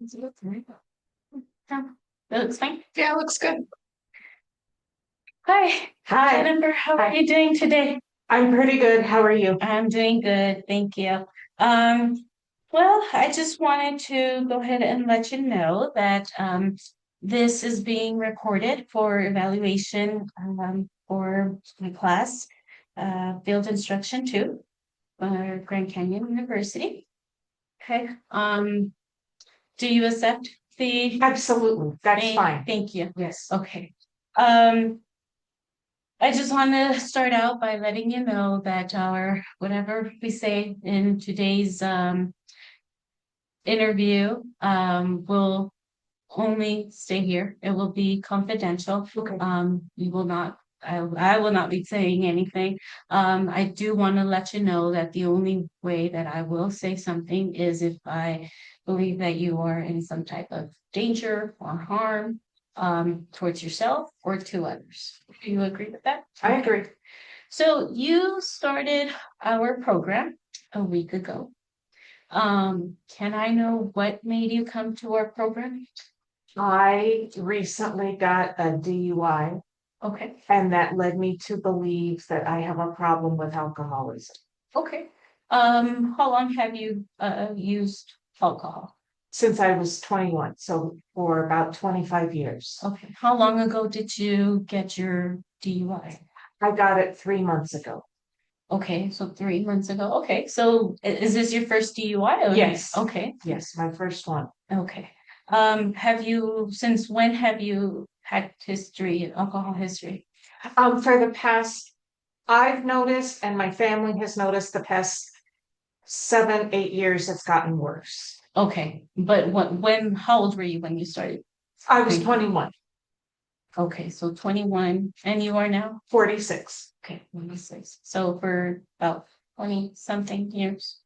It's a good thing. Yeah, that looks fine. Yeah, it looks good. Hi, Hi, Jennifer. How are hi. you doing today? I'm pretty good. How are you? I'm doing good, thank you. Um, well, I just wanted to go ahead and let you know that this is being recorded for evaluation for my class, Field Instruction 2, Grand Canyon University. Okay. Do you accept the? Absolutely. That's fine. Thank you. Yes. Okay. Um, I just want to start out by letting you know that our whatever we say in today's interview will only stay here. It will be confidential. Okay. We will not. I will not be saying anything. I do want to let you know that the only way that I will say something is if I believe that you are in some type of danger or harm towards yourself or to others. Do you agree with that? I agree. So you started our program a week ago. Can I know what made you come to our program? I recently got a DUI, Okay, and that led me to believe that I have a problem with alcoholism okay. How long have you used alcohol? since I was 21, so for about 25 years. Okay, how long ago did you get your DUI? I got it 3 months ago. Okay, so 3 months ago. Okay, so is this your first DUI? Yes. Okay, Yes, my first one. okay. Have you, since when have you had history, alcohol history? For the past, I've noticed, and my family has noticed the past 7, 8 years, it's gotten worse. Okay, but how old were you when you started? I was drinking? 21, Okay, so 21, and you are now? 46. Okay, 26. So for about 20 something years.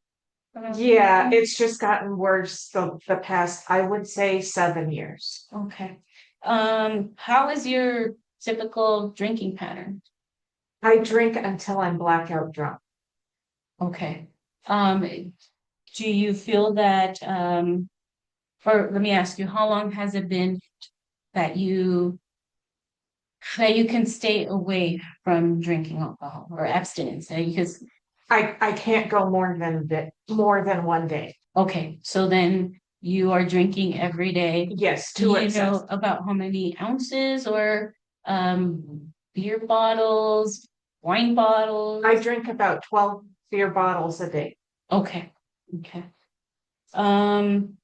Yeah, it's just gotten worse the past, I would say 7 years. Okay. How is your typical drinking pattern? I drink until I'm blackout drunk. Okay. Um, do you feel that, or let me ask you, how long has it been that you can stay away from drinking alcohol or abstinence? Because I can't go more than one day. okay, so then you are drinking every day. Yes, Do to you excess. know about how many ounces or beer bottles, wine bottles? I drink about 12 beer bottles a day. Okay, okay. Um,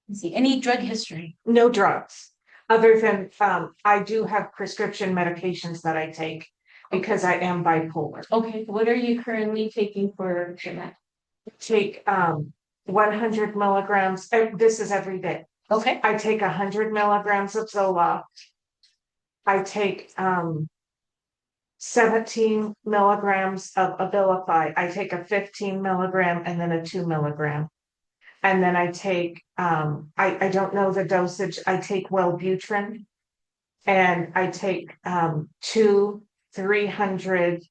let's see, any drug history? No drugs. Other than I do have prescription medications that I take because I am bipolar. Okay, what are you currently taking for that? Take 100 milligrams. This is every day. Okay, I take 100 milligrams of Zoloft. I take 17 milligrams of Abilify. I take a 15 milligram and then a 2 milligram. And then I take, I don't know the dosage. I take Wellbutrin, and I take two 300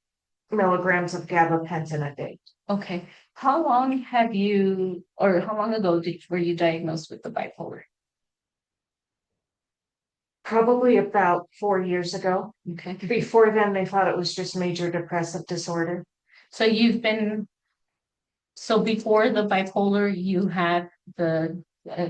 milligrams of gabapentin a day. okay. How long have you, or how long ago were you diagnosed with the bipolar? Probably about 4 years ago. Okay, Before then, they thought it was just major depressive disorder. so so before the bipolar, you had the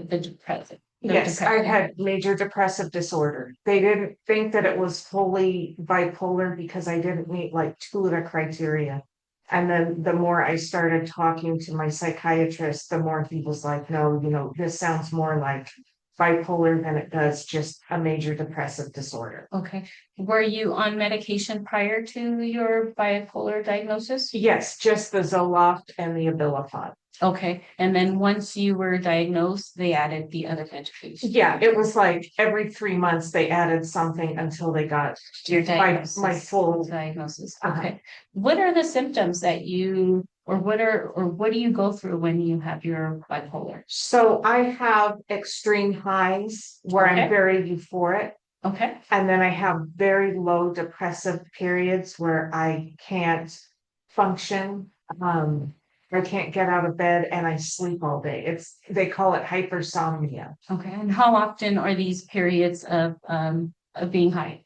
depressive. Yes, I had major depressive disorder. They didn't think that it was fully bipolar because I didn't meet like two of the criteria. And then the more I started talking to my psychiatrist, the more he was like, no, this sounds more like bipolar than it does just a major depressive disorder. Okay. Were you on medication prior to your bipolar diagnosis? Yes, just the Zoloft and the Abilify. Okay. And then once you were diagnosed, they added the other medications. Yeah, it was like every 3 months they added something until they got Your diagnosis. my full diagnosis. Uh-huh. Okay. What are the symptoms that you, or what do you go through when you have your bipolar? So I have extreme highs where Okay. I'm very euphoric, Okay. and then I have very low depressive periods where I can't function. Um, I can't get out of bed and I sleep all day. They call it hypersomnia. Okay, and how often are these periods of being high?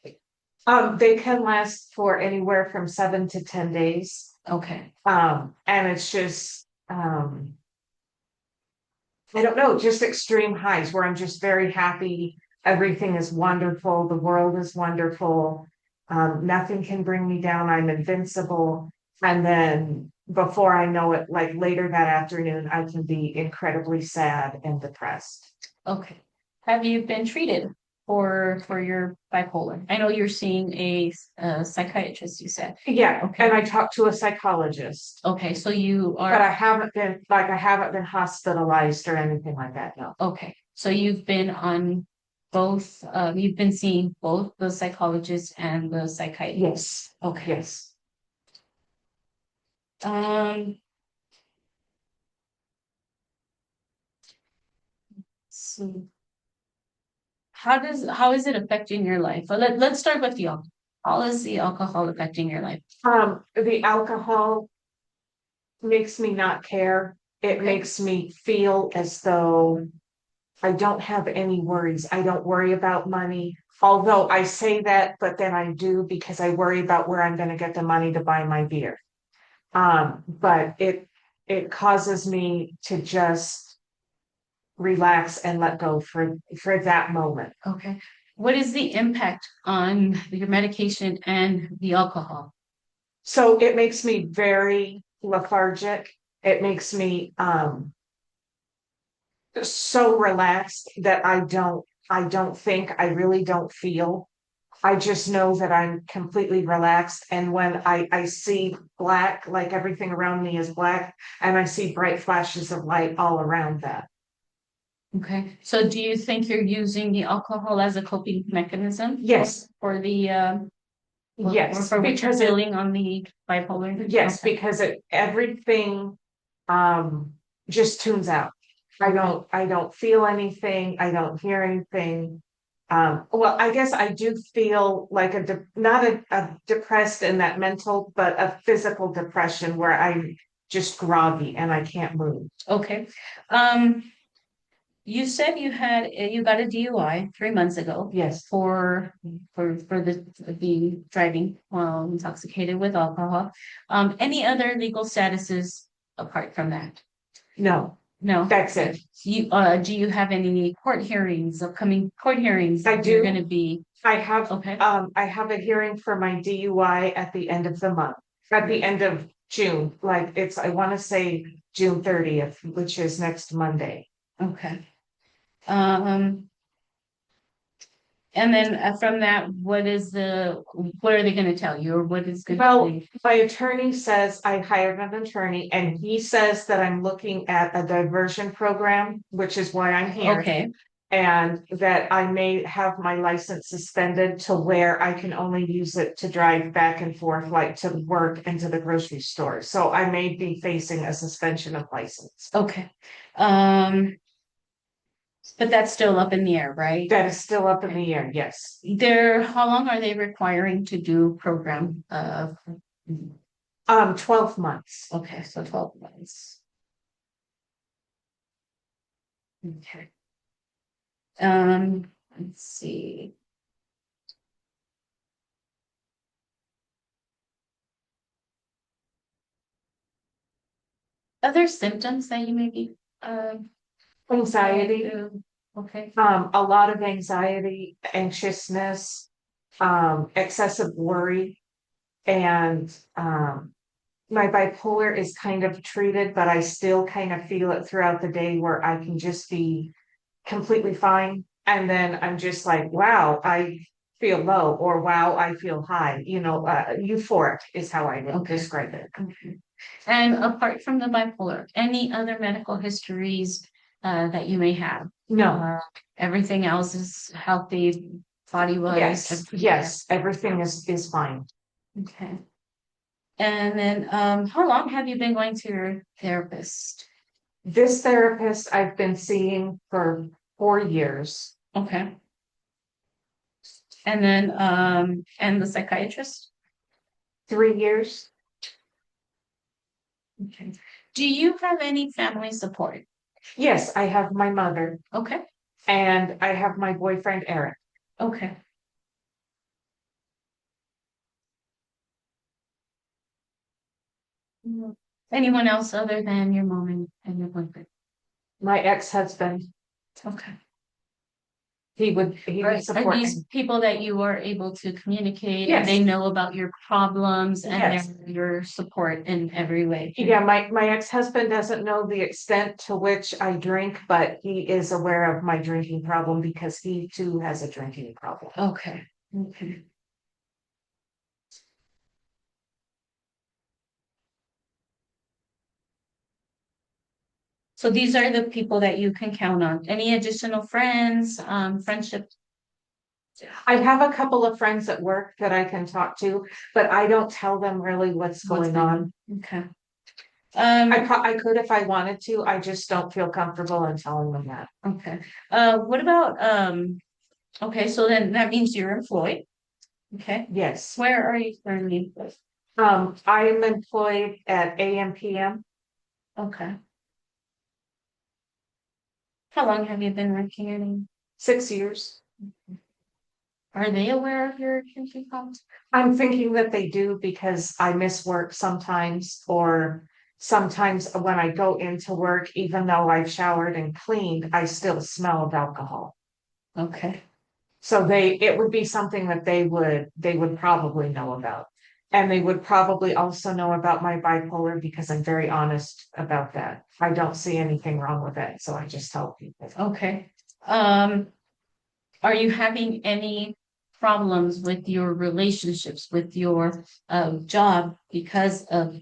They can last for anywhere from 7 to 10 days. Okay, And it's just, I don't know, just extreme highs where I'm just very happy. Everything is wonderful. The world is wonderful. Nothing can bring me down. I'm invincible. And then before I know it, like later that afternoon, I can be incredibly sad and depressed. okay. Have you been treated for your bipolar? I know you're seeing a psychiatrist, you said. Yeah, Okay. and I talked to a psychologist, Okay, so you but are, I haven't been hospitalized or anything like that, no. okay, so you've been on both, you've been seeing both the psychologist and the psychiatrist? Yes, Okay. yes. Um. So how is it affecting your life? Well, let's start with the alcohol. How is the alcohol affecting your life? The alcohol makes me not care. It Okay. makes me feel as though I don't have any worries. I don't worry about money. Although I say that, but then I do because I worry about where I'm going to get the money to buy my beer. But it causes me to just relax and let go for that moment. Okay. What is the impact on your medication and the alcohol? So it makes me very lethargic. It makes me so relaxed that I don't think, I really don't feel. I just know that I'm completely relaxed. And when I see black, like everything around me is black, and I see bright flashes of light all around that. Okay. So do you think you're using the alcohol as a coping mechanism? Yes, For the or yes, for what you're because it, feeling on the bipolar? yes, Okay. because it everything um just tunes out. I don't feel anything, I don't hear anything. Well, I guess I do feel like not a depressed in that mental, but a physical depression where I'm just groggy and I can't move. Okay. Um, you said you got a DUI 3 months ago Yes, for the driving while intoxicated with alcohol. Any other legal statuses apart from that? no, No. that's it. Do you have any court hearings, upcoming court hearings? I that You're do. gonna be, okay, I have a hearing for my DUI at the end of the month, at the end of June, like I want to say June 30th, which is next Monday. okay. Um, and then from that, what are they gonna tell you, or what is gonna Well, be? my attorney says I hired an attorney and he says that I'm looking at a diversion program, which is why I'm here. Okay, And that I may have my license suspended to where I can only use it to drive back and forth, like to work and to the grocery store. So I may be facing a suspension of license. okay. Um, but that's still up in the air, right? That is still up in the air, yes. How long are they requiring to do program? 12 months. Okay, so 12 months. Okay. Let's see. Other symptoms that you may be, Anxiety, okay, a lot of anxiety, anxiousness, excessive worry, and my bipolar is kind of treated, but I still kind of feel it throughout the day where I can just be completely fine. And then I'm just like, wow, I feel low, or wow, I feel high. Euphoric is how I would Okay. describe it. Okay. And apart from the bipolar, any other medical histories that you may have? No, Everything else is healthy, body wise. yes, yes, everything is fine. Okay. And then, how long have you been going to your therapist? This therapist I've been seeing for 4 years. Okay. And then, and the psychiatrist? 3 years. Okay. Do you have any family support? Yes, I have my mother Okay, and I have my boyfriend Eric. okay. Mm. Anyone else other than your mom and your boyfriend? My ex-husband, Okay. he Are, would are support these me. people that you are able to communicate and they Yes, know about your problems and yes. they're your support in every way? Yeah, my ex-husband doesn't know the extent to which I drink, but he is aware of my drinking problem because he too has a drinking problem. Okay, okay. So these are the people that you can count on. Any additional friends, friendship? I have a couple of friends at work that I can talk to, but I don't tell them really what's going on. Okay. I could if I wanted to, I just don't feel comfortable in telling them that. Okay. What about, okay, so then that means you're employed. Okay. Yes. Where are you currently employed? I'm employed at AMPM Okay. How long have you been working in? 6 years. Are they aware of your drinking problems? I'm thinking that they do because I miss work sometimes, or sometimes when I go into work, even though I've showered and cleaned, I still smell of alcohol. Okay. So it would be something that they would probably know about. And they would probably also know about my bipolar because I'm very honest about that. I don't see anything wrong with it, so I just tell people. Okay. Um, are you having any problems with your relationships, with your job because of?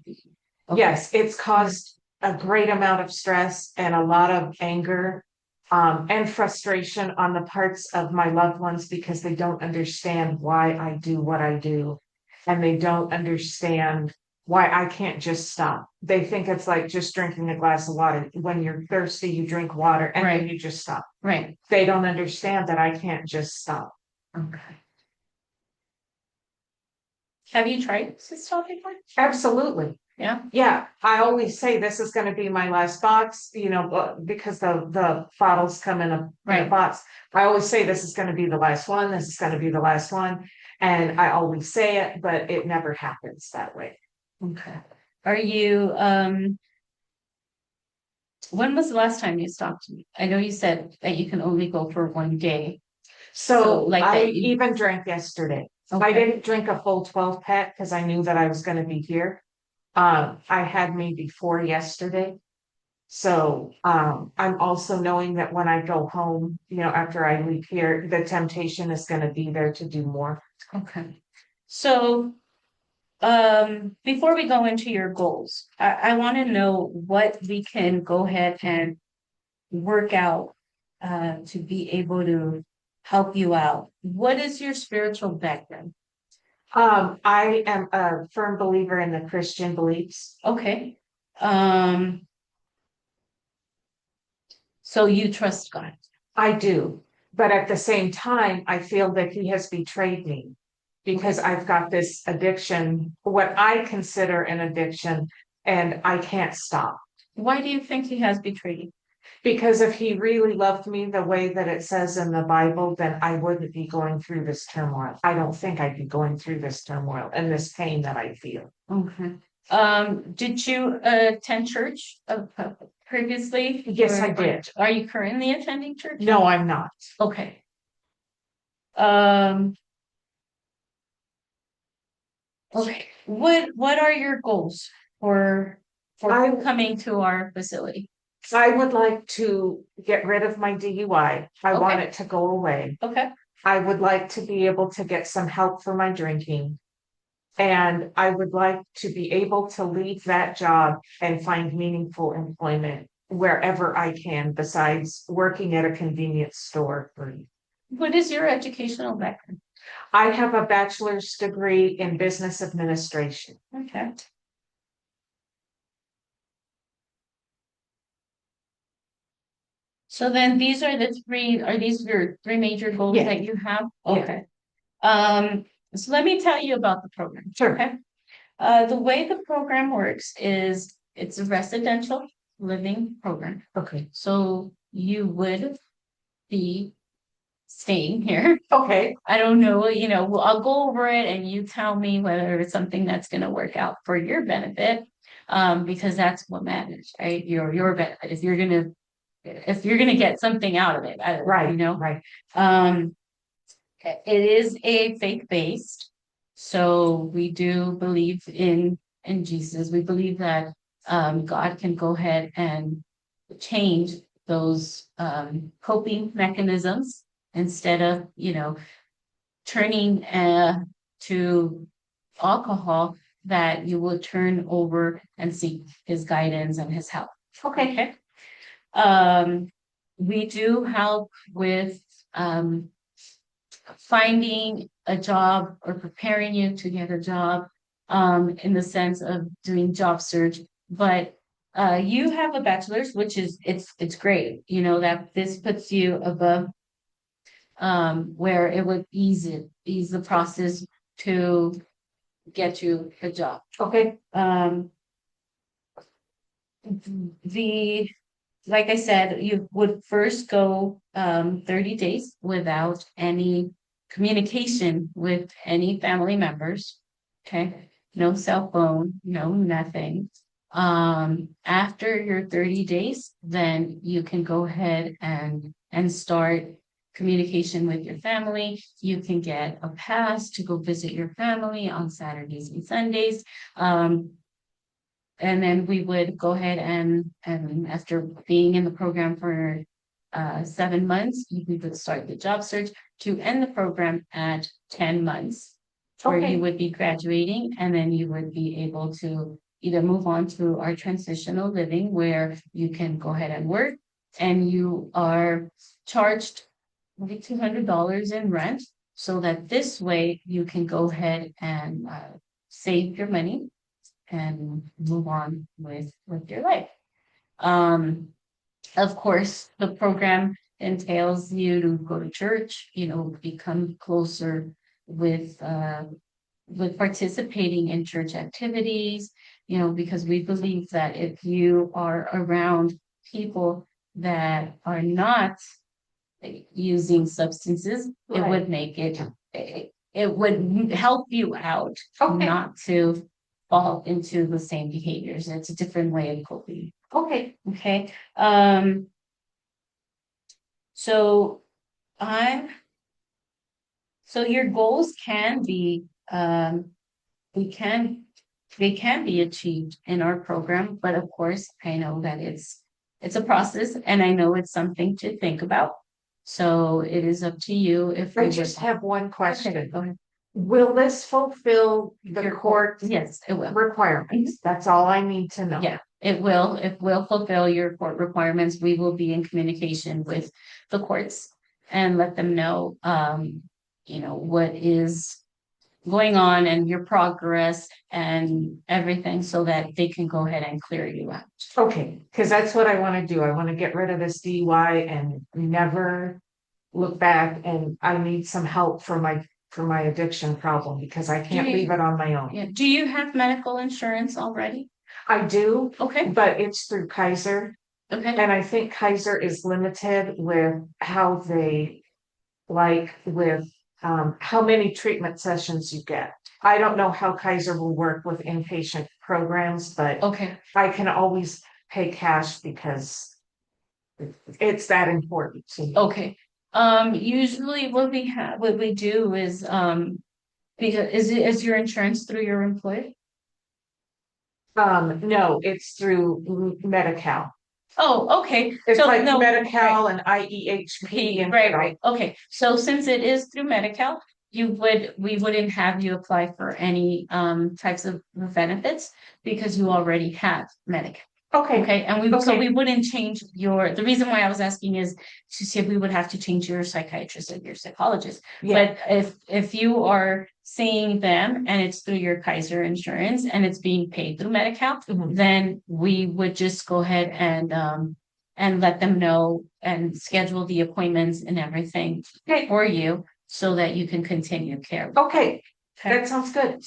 Okay. Yes, it's caused a great amount of stress and a lot of anger, and frustration on the parts of my loved ones because they don't understand why I do what I do. And they don't understand why I can't just stop. They think it's like just drinking a glass of water. When you're thirsty, you drink water and then Right. you just stop. Right. They don't understand that I can't just stop. Okay. Have you tried to stop before? Absolutely. Yeah. Yeah, I always say this is gonna be my last box, because the bottles come in a Right. box. I always say this is gonna be the last one, this is gonna be the last one. And I always say it, but it never happens that way. Okay. Are you, when was the last time you stopped? I know you said that you can only go for one day. So, So like I that you- even drank yesterday. I Okay. didn't drink a full 12 pack because I knew that I was gonna be here. I had maybe 4 yesterday. So I'm also knowing that when I go home, after I leave here, the temptation is gonna be there to do more. Okay. So, before we go into your goals, I want to know what we can go ahead and work out to be able to help you out. What is your spiritual background? I am a firm believer in the Christian beliefs. Okay. Um, so you trust God. I do, but at the same time, I feel that he has betrayed me because I've got this addiction, what I consider an addiction, and I can't stop. Why do you think he has betrayed you? Because if he really loved me the way that it says in the Bible, then I wouldn't be going through this turmoil. I don't think I'd be going through this turmoil and this pain that I feel. Okay. Did you attend church previously? Yes, I did. Are you currently attending church? No, I'm not. Okay. Um, okay. What are your goals for I coming to our facility? I would like to get rid of my DUI. I want Okay. it to go away. Okay. I would like to be able to get some help for my drinking. And I would like to be able to leave that job and find meaningful employment wherever I can besides working at a convenience store. What is your educational background? I have a bachelor's degree in business administration. Okay. So then these are are these your three major goals Yeah. that you have? Yeah. Okay. So let me tell you about the program. Sure. Okay. The way the program works is it's a residential living program. Okay. So you would be staying here. Okay. I don't know, I'll go over it and you tell me whether it's something that's gonna work out for your benefit. Because that's what matters, right? Your benefit. If you're gonna get something out of it, Right. Right. Um, it is a faith-based, so we do believe in Jesus. We believe that God can go ahead and change those coping mechanisms instead of, turning to alcohol, that you will turn over and seek his guidance and his help. Okay. Um, we do help with finding a job or preparing you to get a job in the sense of doing job search. But you have a bachelor's, which is it's great, that this puts you above where it would ease the process to get you a job. Okay. The Like I said, you would first go 30 days without any communication with any family members. Okay, no cell phone, no nothing. After your 30 days, then you can go ahead and start communication with your family. You can get a pass to go visit your family on Saturdays and Sundays. And then we would go ahead and after being in the program for 7 months, we would start the job search to end the program at 10 months, where Okay. you would be graduating, and then you would be able to either move on to our transitional living, where you can go ahead and work, and you are charged maybe $200 in rent, so that this way you can go ahead and save your money and move on with your life. Of course, the program entails you to go to church, become closer with participating in church activities, because we believe that if you are around people that are not using substances, it Right. would make it would help you out Okay. not to fall into the same behaviors. It's a different way of coping. Okay. Okay. So I'm so your goals can be we can they can be achieved in our program, but of course I know that it's a process, and I know it's something to think about. So it is up to you if I you just would. have one Okay, question. go ahead. Will this fulfill the Your court Yes, it will. requirements? That's all I need to know. Yeah, it will. It will fulfill your court requirements. We will be in communication with the courts and let them know, what is going on and your progress and everything, so that they can go ahead and clear you out. Okay, because that's what I want to do. I want to get rid of this DUI and never look back, and I need some help for my addiction problem because I can't leave it on my own. Yeah. Do you have medical insurance already? I do, Okay, but it's through Kaiser, okay, and I think Kaiser is limited with how they with how many treatment sessions you get. I don't know how Kaiser will work with inpatient programs, but okay. I can always pay cash because it's that important to me. Okay. Usually what we do is, because is your insurance through your employer? No, it's through Medi-Cal. Oh, okay. It's So like no, Medi-Cal and IEHP and right. Okay. So since it is through Medi-Cal, we wouldn't have you apply for any types of benefits because you already have Medi-Cal. Okay, Okay, and so Okay. we wouldn't change the reason why I was asking is to see if we would have to change your psychiatrist and your psychologist. yeah, But if you are seeing them and it's through your Kaiser insurance and it's being paid through Medi-Cal, Mhm. then we would just go ahead and let them know and schedule the appointments and everything Okay. for you so that you can continue care. Okay, Okay. that sounds good.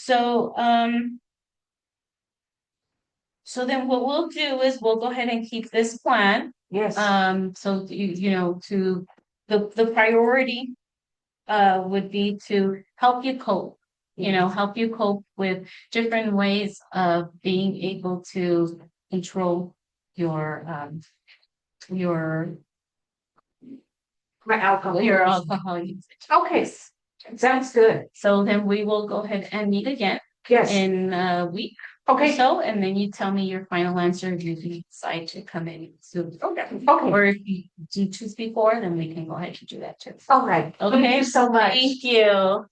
So then what we'll do is we'll go ahead and keep this plan. Yes, So you know, to the priority would be to help you cope, help you cope with different ways of being able to control your my alcohol. your alcohol usage. Okay, sounds good. So then we will go ahead and meet again Yes, in a week or okay, so, and then you tell me your final answer if you decide to come in soon. okay, Or if you do choose before, then we can go ahead and do that too. all right. Thank Okay, you so much. thank you.